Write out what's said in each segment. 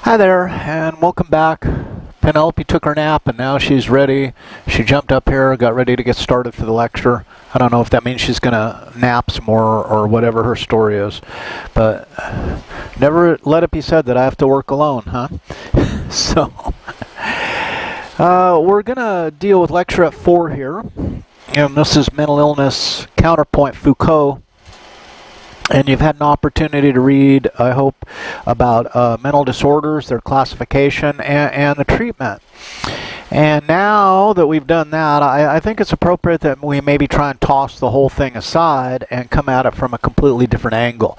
Hi there, and welcome back. Penelope took her nap, and now she's ready. She jumped up here, got ready to get started for the lecture. I don't know if that means she's going to nap some more or whatever her story is, but never let it be said that I have to work alone, huh? So, we're going to deal with Lecturette 4 here, and this is Mental Illness Counterpoint Foucault. And you've had an opportunity to read, I hope, about mental disorders, their classification, and the treatment. And now that we've done that, I think it's appropriate that we maybe try and toss the whole thing aside and come at it from a completely different angle.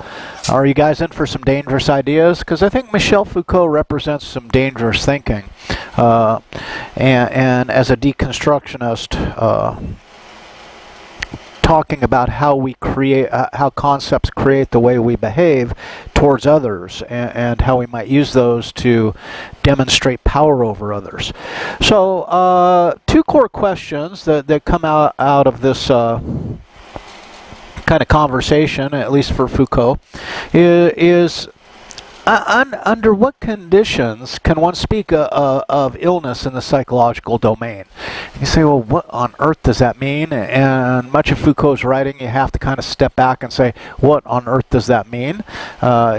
Are you guys in for some dangerous ideas? Because I think Michel Foucault represents some dangerous thinking. And as a deconstructionist, talking about how we create, how concepts create the way we behave towards others, and how we might use those to demonstrate power over others. So, two core questions that come out of this kind of conversation, at least for Foucault, is under what conditions can one speak of illness in the psychological domain? You say, well, what on earth does that mean? And much of Foucault's writing, you have to kind of step back and say, what on earth does that mean?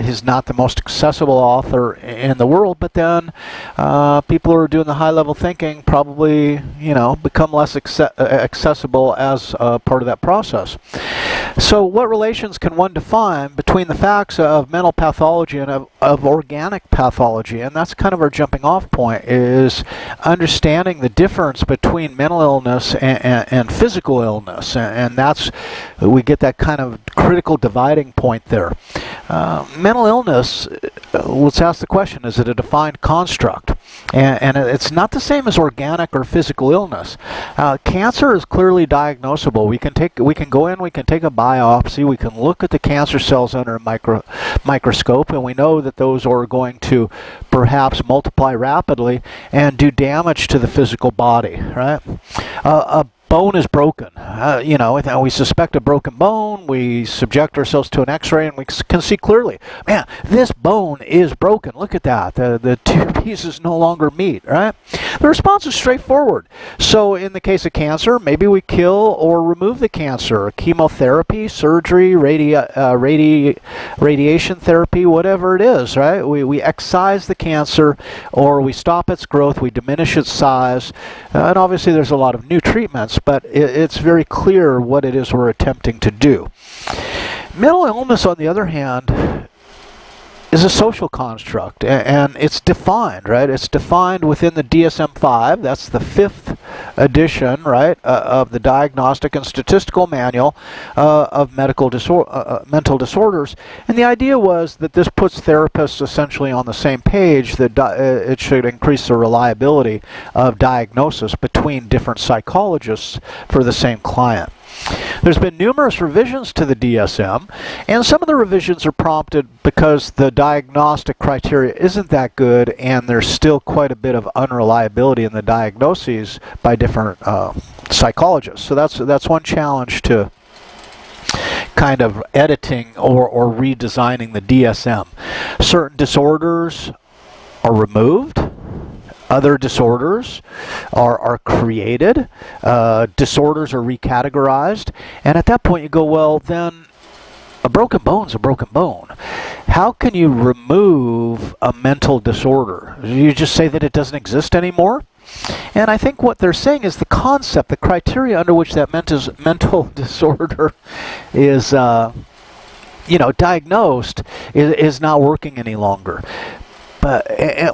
He's not the most accessible author in the world, but then people who are doing the high-level thinking probably, become less accessible as part of that process. So what relations can one define between the facts of mental pathology and of organic pathology? And that's kind of our jumping off point, is understanding the difference between mental illness and physical illness. And that's, we get that kind of critical dividing point there. Mental illness, let's ask the question, is it a defined construct? And it's not the same as organic or physical illness. Cancer is clearly diagnosable. We can go in, we can take a biopsy, we can look at the cancer cells under a microscope, and we know that those are going to perhaps multiply rapidly and do damage to the physical body, right? A bone is broken. We suspect a broken bone. We subject ourselves to an X-ray, and we can see clearly, man, this bone is broken. Look at that. The two pieces no longer meet, right? The response is straightforward. So in the case of cancer, maybe we kill or remove the cancer. Chemotherapy, surgery, radiation therapy, whatever it is, right? We excise the cancer, or we stop its growth, we diminish its size, and obviously there's a lot of new treatments, but it's very clear what it is we're attempting to do. Mental illness, on the other hand, is a social construct, and it's defined, right? It's defined within the DSM-5. That's the 5th edition, right, of the Diagnostic and Statistical Manual of mental disorders. And the idea was that this puts therapists essentially on the same page, that it should increase the reliability of diagnosis between different psychologists for the same client. There's been numerous revisions to the DSM, and some of the revisions are prompted because the diagnostic criteria isn't that good, and there's still quite a bit of unreliability in the diagnoses by different psychologists. So that's one challenge to kind of editing or redesigning the DSM. Certain disorders are removed. Other disorders are created, disorders are recategorized, and at that point you go, well, then a broken bone's a broken bone. How can you remove a mental disorder? You just say that it doesn't exist anymore? And I think what they're saying is the concept, the criteria under which that mental disorder is diagnosed is not working any longer.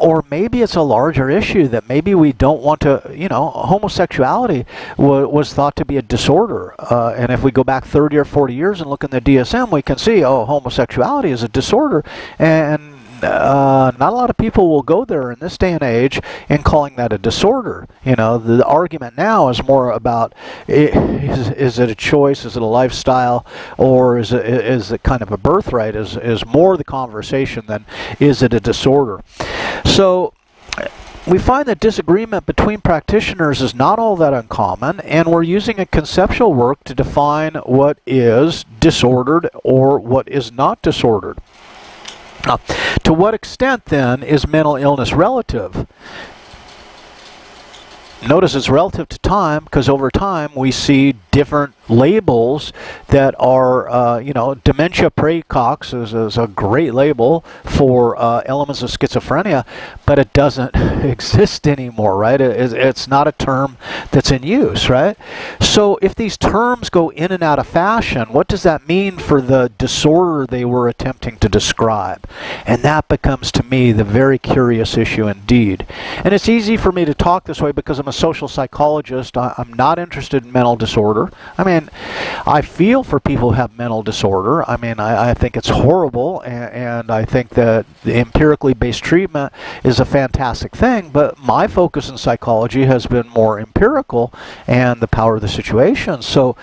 Or maybe it's a larger issue that maybe we don't want to, homosexuality was thought to be a disorder. And if we go back 30 or 40 years and look in the DSM, we can see, homosexuality is a disorder. And not a lot of people will go there in this day and age in calling that a disorder. The argument now is more about, is it a choice, is it a lifestyle, or is it kind of a birthright, is more the conversation than is it a disorder. So we find that disagreement between practitioners is not all that uncommon, and we're using a conceptual work to define what is disordered or what is not disordered. Now, to what extent, then, is mental illness relative? Notice it's relative to time, because over time we see different labels that are, dementia praecox is a great label for elements of schizophrenia, but it doesn't exist anymore, right? It's not a term that's in use, right? So if these terms go in and out of fashion, what does that mean for the disorder they were attempting to describe? And that becomes, to me, the very curious issue indeed. And it's easy for me to talk this way because I'm a social psychologist. I'm not interested in mental disorder. I mean, I feel for people who have mental disorder. I mean, I think it's horrible, and I think that the empirically based treatment is a fantastic thing, but my focus in psychology has been more empirical and the power of the situation. So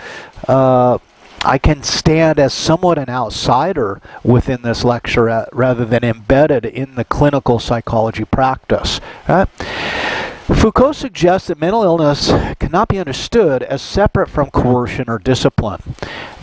I can stand as somewhat an outsider within this lecturette rather than embedded in the clinical psychology practice. Right? Foucault suggests that mental illness cannot be understood as separate from coercion or discipline.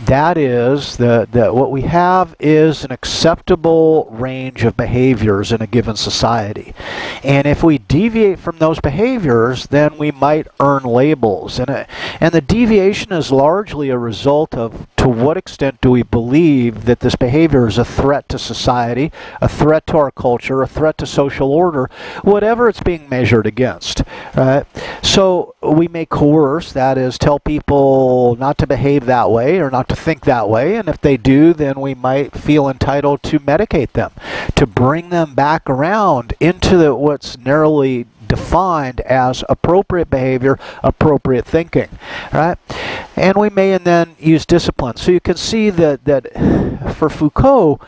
That is, that what we have is an acceptable range of behaviors in a given society. And if we deviate from those behaviors, then we might earn labels. And the deviation is largely a result of to what extent do we believe that this behavior is a threat to society, a threat to our culture, a threat to social order, whatever it's being measured against. Right? So we may coerce, that is, tell people not to behave that way or not to think that way, and if they do, then we might feel entitled to medicate them, to bring them back around into what's narrowly defined as appropriate behavior, appropriate thinking, right? And we may then use discipline. So you can see that for Foucault,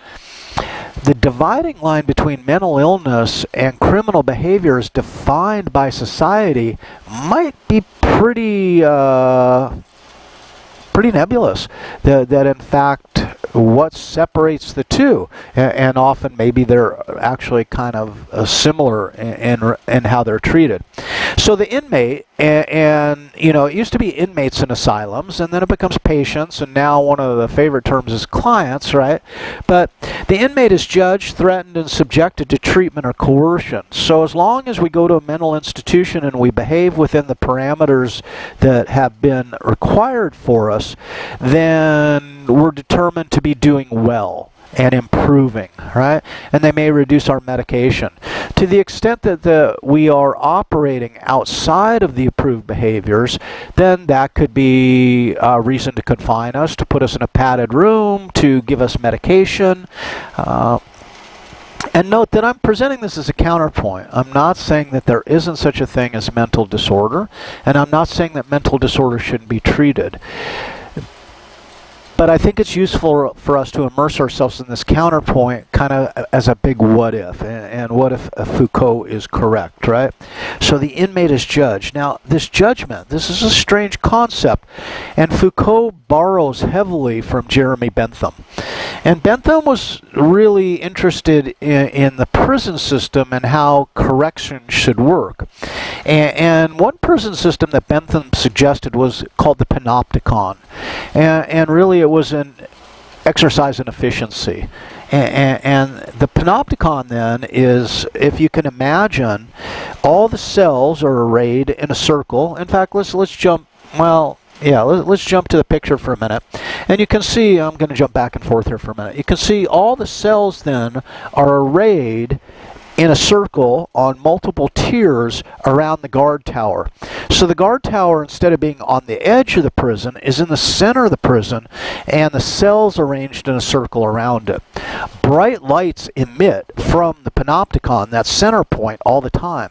the dividing line between mental illness and criminal behavior as defined by society might be pretty nebulous. That in fact, what separates the two, and often maybe they're actually kind of similar in how they're treated. So the inmate, and it used to be inmates in asylums, and then it becomes patients, and now one of the favorite terms is clients, right? But the inmate is judged, threatened, and subjected to treatment or coercion. So as long as we go to a mental institution and we behave within the parameters that have been required for us, then we're determined to be doing well and improving, right? And they may reduce our medication. To the extent that we are operating outside of the approved behaviors, then that could be a reason to confine us, to put us in a padded room, to give us medication. And note that I'm presenting this as a counterpoint. I'm not saying that there isn't such a thing as mental disorder, and I'm not saying that mental disorder shouldn't be treated. But I think it's useful for us to immerse ourselves in this counterpoint kind of as a big what if. And what if Foucault is correct, right? So the inmate is judged. Now, this judgment, this is a strange concept. And Foucault borrows heavily from Jeremy Bentham. And Bentham was really interested in the prison system and how correction should work. And one prison system that Bentham suggested was called the Panopticon. And really it was an exercise in efficiency. And the Panopticon then is, if you can imagine, all the cells are arrayed in a circle. In fact, let's jump, let's jump to the picture for a minute. And you can see, I'm going to jump back and forth here for a minute. You can see all the cells then are arrayed in a circle on multiple tiers around the guard tower. So the guard tower, instead of being on the edge of the prison, is in the center of the prison, and the cells arranged in a circle around it. Bright lights emit from the Panopticon, that center point, all the time.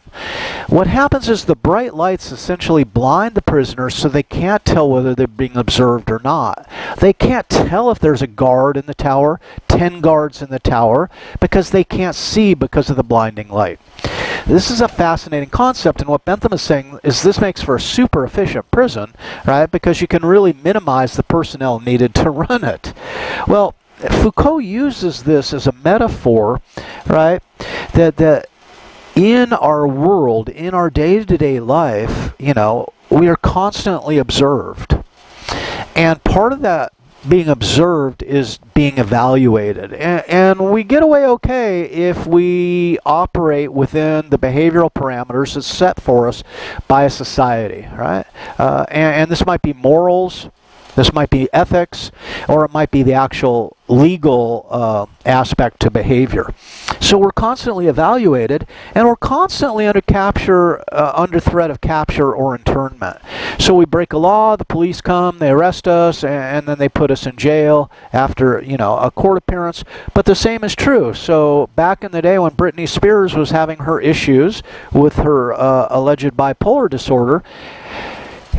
What happens is the bright lights essentially blind the prisoners so they can't tell whether they're being observed or not. They can't tell if there's a guard in the tower, 10 guards in the tower, because they can't see because of the blinding light. This is a fascinating concept, and what Bentham is saying is this makes for a super efficient prison, right? Because you can really minimize the personnel needed to run it. Well, Foucault uses this as a metaphor, right? That in our world, in our day-to-day life, we are constantly observed. And part of that being observed is being evaluated. And we get away okay if we operate within the behavioral parameters that's set for us by a society, right? And this might be morals, this might be ethics, or it might be the actual legal aspect to behavior. So we're constantly evaluated, and we're constantly under threat of capture or internment. So we break a law, the police come, they arrest us, and then they put us in jail after, a court appearance. But the same is true. So back in the day when Britney Spears was having her issues with her alleged bipolar disorder,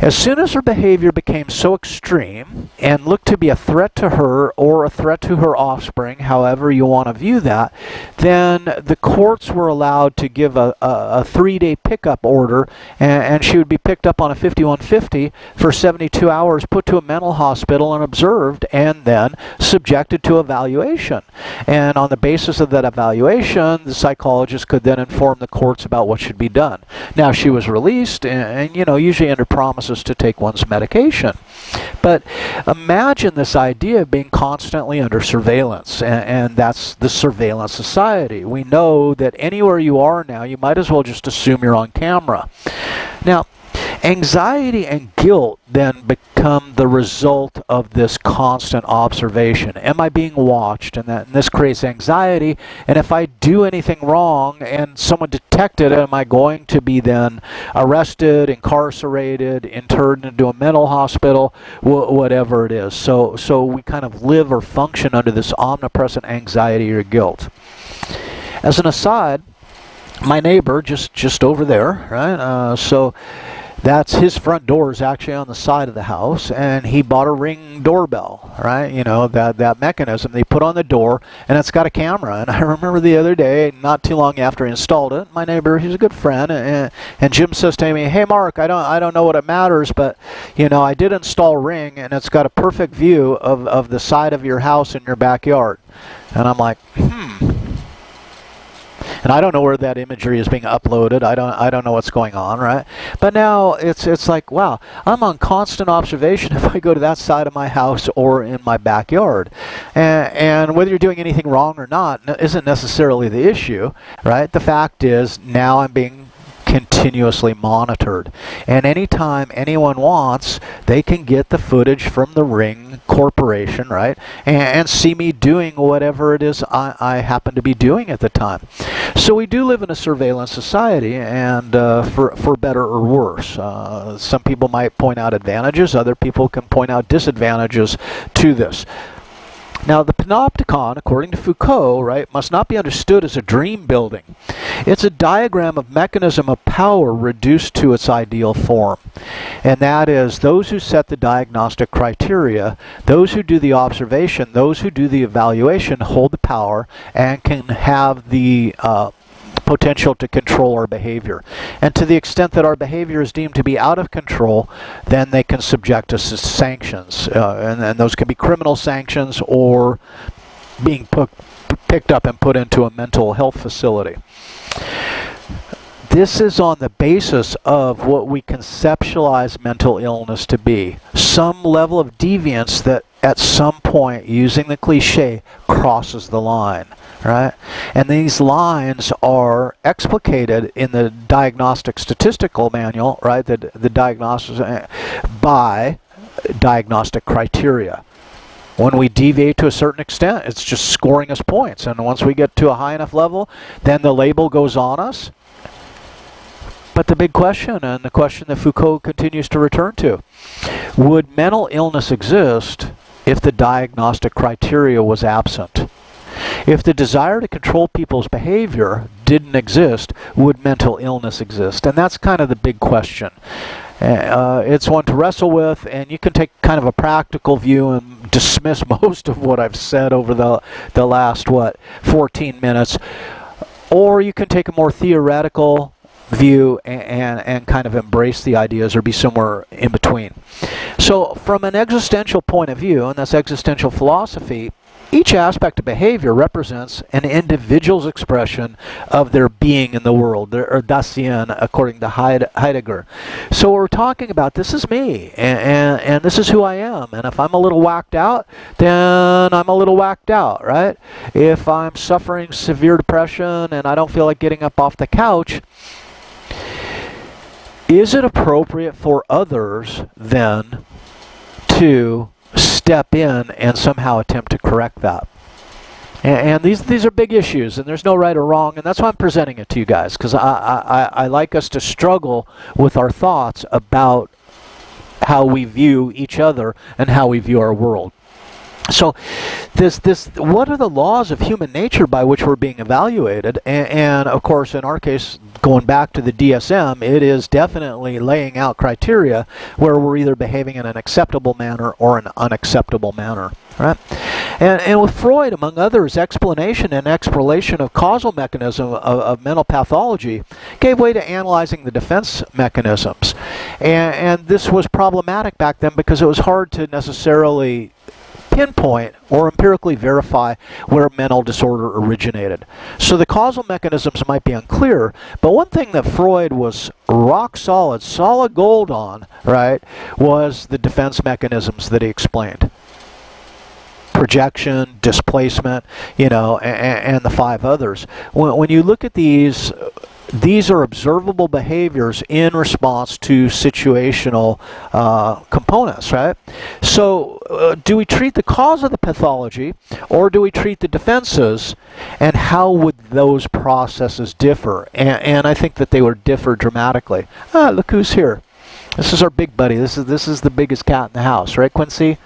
as soon as her behavior became so extreme and looked to be a threat to her or a threat to her offspring, however you want to view that, then the courts were allowed to give a 3-day pickup order, and she would be picked up on a 5150 for 72 hours, put to a mental hospital and observed, and then subjected to evaluation. And on the basis of that evaluation, the psychologist could then inform the courts about what should be done. Now, she was released, and usually under promise to take one's medication. But imagine this idea of being constantly under surveillance, and that's the surveillance society. We know that anywhere you are now, you might as well just assume you're on camera. Now, anxiety and guilt then become the result of this constant observation. Am I being watched? And this creates anxiety. And if I do anything wrong and someone detected it, am I going to be then arrested, incarcerated, interned into a mental hospital, whatever it is? So we kind of live or function under this omnipresent anxiety or guilt. As an aside, my neighbor just over there, right? So that's his front door is actually on the side of the house, and he bought a Ring doorbell, right? That mechanism they put on the door, and it's got a camera. And I remember the other day, not too long after he installed it, my neighbor, he's a good friend, and Jim says to me, "Hey Mark, I don't know what it matters, but I did install Ring, and it's got a perfect view of the side of your house in your backyard." And I'm like, And I don't know where that imagery is being uploaded. I don't know what's going on, right? But now it's like, wow, I'm on constant observation if I go to that side of my house or in my backyard. And whether you're doing anything wrong or not isn't necessarily the issue, right? The fact is now I'm being continuously monitored. And anytime anyone wants, they can get the footage from the Ring Corporation, right? And see me doing whatever it is I happen to be doing at the time. So we do live in a surveillance society, and for better or worse. Some people might point out advantages, other people can point out disadvantages to this. Now, the Panopticon, according to Foucault, right, must not be understood as a dream building. It's a diagram of mechanism of power reduced to its ideal form. And that is those who set the diagnostic criteria, those who do the observation, those who do the evaluation hold the power and can have the potential to control our behavior. And to the extent that our behavior is deemed to be out of control, then they can subject us to sanctions. And those can be criminal sanctions or being picked up and put into a mental health facility. This is on the basis of what we conceptualize mental illness to be. Some level of deviance that at some point, using the cliche, crosses the line. Right? And these lines are explicated in the Diagnostic Statistical Manual, right? The diagnosis by diagnostic criteria. When we deviate to a certain extent, it's just scoring us points. And once we get to a high enough level, then the label goes on us. But the big question, and the question that Foucault continues to return to, would mental illness exist if the diagnostic criteria was absent? If the desire to control people's behavior didn't exist, would mental illness exist? And that's kind of the big question. It's one to wrestle with, and you can take kind of a practical view and dismiss most of what I've said over the last, 14 minutes. Or you can take a more theoretical view and kind of embrace the ideas or be somewhere in between. So from an existential point of view, and that's existential philosophy, Each aspect of behavior represents an individual's expression of their being in the world, or Dasein, according to Heidegger. So we're talking about, this is me, and this is who I am. And if I'm a little whacked out, then I'm a little whacked out, right? If I'm suffering severe depression and I don't feel like getting up off the couch, is it appropriate for others then to step in and somehow attempt to correct that? And these are big issues, and there's no right or wrong, and that's why I'm presenting it to you guys, because I like us to struggle with our thoughts about how we view each other and how we view our world. So what are the laws of human nature by which we're being evaluated? And of course, in our case, going back to the DSM, it is definitely laying out criteria where we're either behaving in an acceptable manner or an unacceptable manner, right? And with Freud, among others, explanation and exploration of causal mechanism of mental pathology gave way to analyzing the defense mechanisms. And this was problematic back then because it was hard to necessarily pinpoint or empirically verify where mental disorder originated. So the causal mechanisms might be unclear, but one thing that Freud was rock solid gold on, right, was the defense mechanisms that he explained. Projection, displacement, and the 5 others. When you look at these are observable behaviors in response to situational components, right? So do we treat the cause of the pathology, or do we treat the defenses, and how would those processes differ? And I think that they would differ dramatically. Look who's here. This is our big buddy. This is the biggest cat in the house, right, Quincy?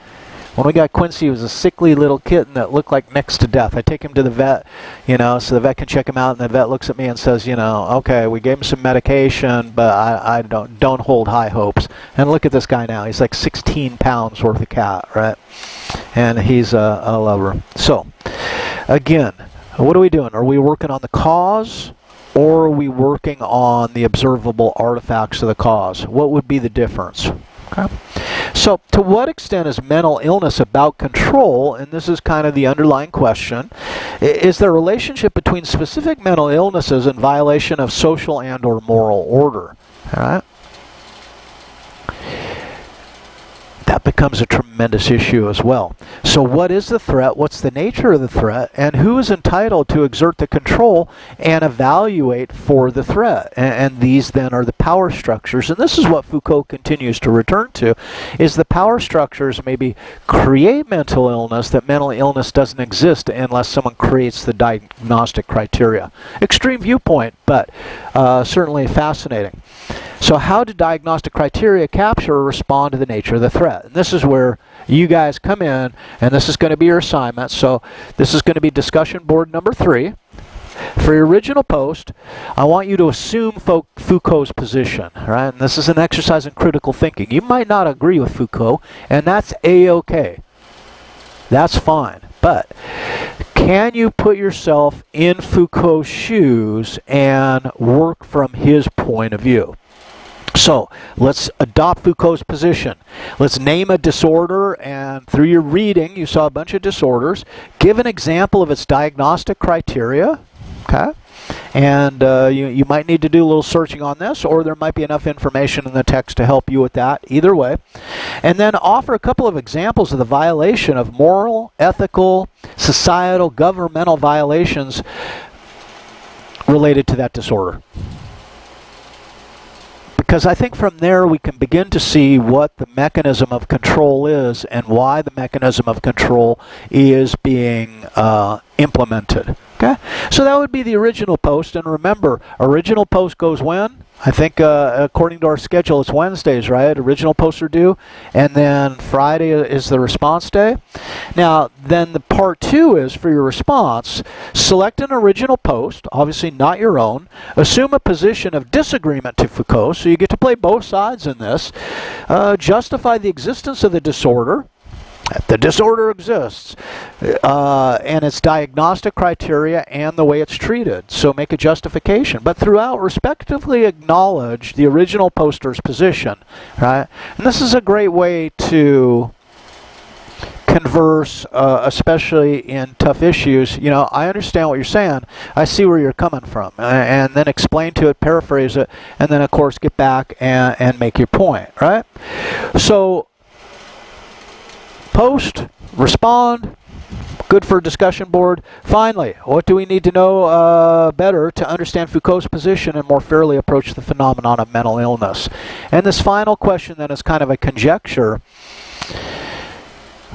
When we got Quincy, he was a sickly little kitten that looked like next to death. I take him to the vet, so the vet can check him out, and the vet looks at me and says, okay, we gave him some medication, but I don't hold high hopes. And look at this guy now. He's like 16 pounds worth of cat, right? And he's a lover. So, again, what are we doing? Are we working on the cause, or are we working on the observable artifacts of the cause? What would be the difference? Okay. So, to what extent is mental illness about control? And this is kind of the underlying question. Is there a relationship between specific mental illnesses and violation of social and or moral order? All right. That becomes a tremendous issue as well. So what is the threat? What's the nature of the threat? And who is entitled to exert the control and evaluate for the threat? And these then are the power structures. And this is what Foucault continues to return to, is the power structures maybe create mental illness, that mental illness doesn't exist unless someone creates the diagnostic criteria. Extreme viewpoint, but certainly fascinating. So how do diagnostic criteria capture or respond to the nature of the threat? And this is where you guys come in, and this is going to be your assignment. So this is going to be discussion board number 3. For your original post, I want you to assume Foucault's position, right? And this is an exercise in critical thinking. You might not agree with Foucault, and that's A-okay. That's fine. But can you put yourself in Foucault's shoes and work from his point of view? So let's adopt Foucault's position. Let's name a disorder, and through your reading, you saw a bunch of disorders. Give an example of its diagnostic criteria, okay? And you might need to do a little searching on this, or there might be enough information in the text to help you with that, either way. And then offer a couple of examples of the violation of moral, ethical, societal, governmental violations related to that disorder. Because I think from there we can begin to see what the mechanism of control is and why the mechanism of control is being implemented. Okay? So that would be the original post. And remember, original post goes when? I think according to our schedule, it's Wednesdays, right? Original posts are due. And then Friday is the response day. Now, then the part 2 is for your response. Select an original post, obviously not your own. Assume a position of disagreement to Foucault, so you get to play both sides in this. Justify the existence of the disorder. The disorder exists, and its diagnostic criteria and the way it's treated. So make a justification. But throughout, respectively acknowledge the original poster's position. Right? And this is a great way to converse, especially in tough issues, you know, I understand what you're saying. I see where you're coming from. And then explain to it, paraphrase it, and then, of course, get back and make your point, right? So, post, respond, good for a discussion board. Finally, what do we need to know better to understand Foucault's position and more fairly approach the phenomenon of mental illness? And this final question then is kind of a conjecture.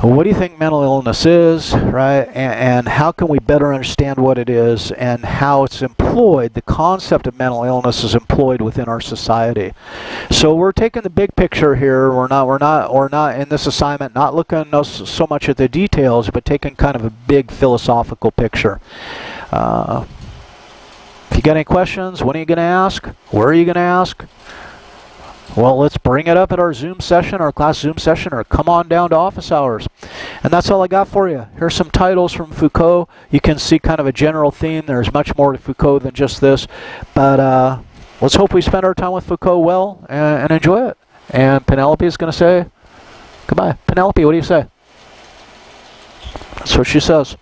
What do you think mental illness is, right? And how can we better understand what it is and how it's employed? The concept of mental illness is employed within our society. So we're taking the big picture here. We're not in this assignment, not looking so much at the details, but taking kind of a big philosophical picture. If you got any questions, when are you going to ask? Where are you going to ask? Well, let's bring it up at our Zoom session, our class Zoom session, or come on down to office hours. And that's all I got for you. Here's some titles from Foucault. You can see kind of a general theme. There's much more to Foucault than just this. But let's hope we spend our time with Foucault well and enjoy it. And Penelope is going to say goodbye. Penelope, what do you say? That's what she says.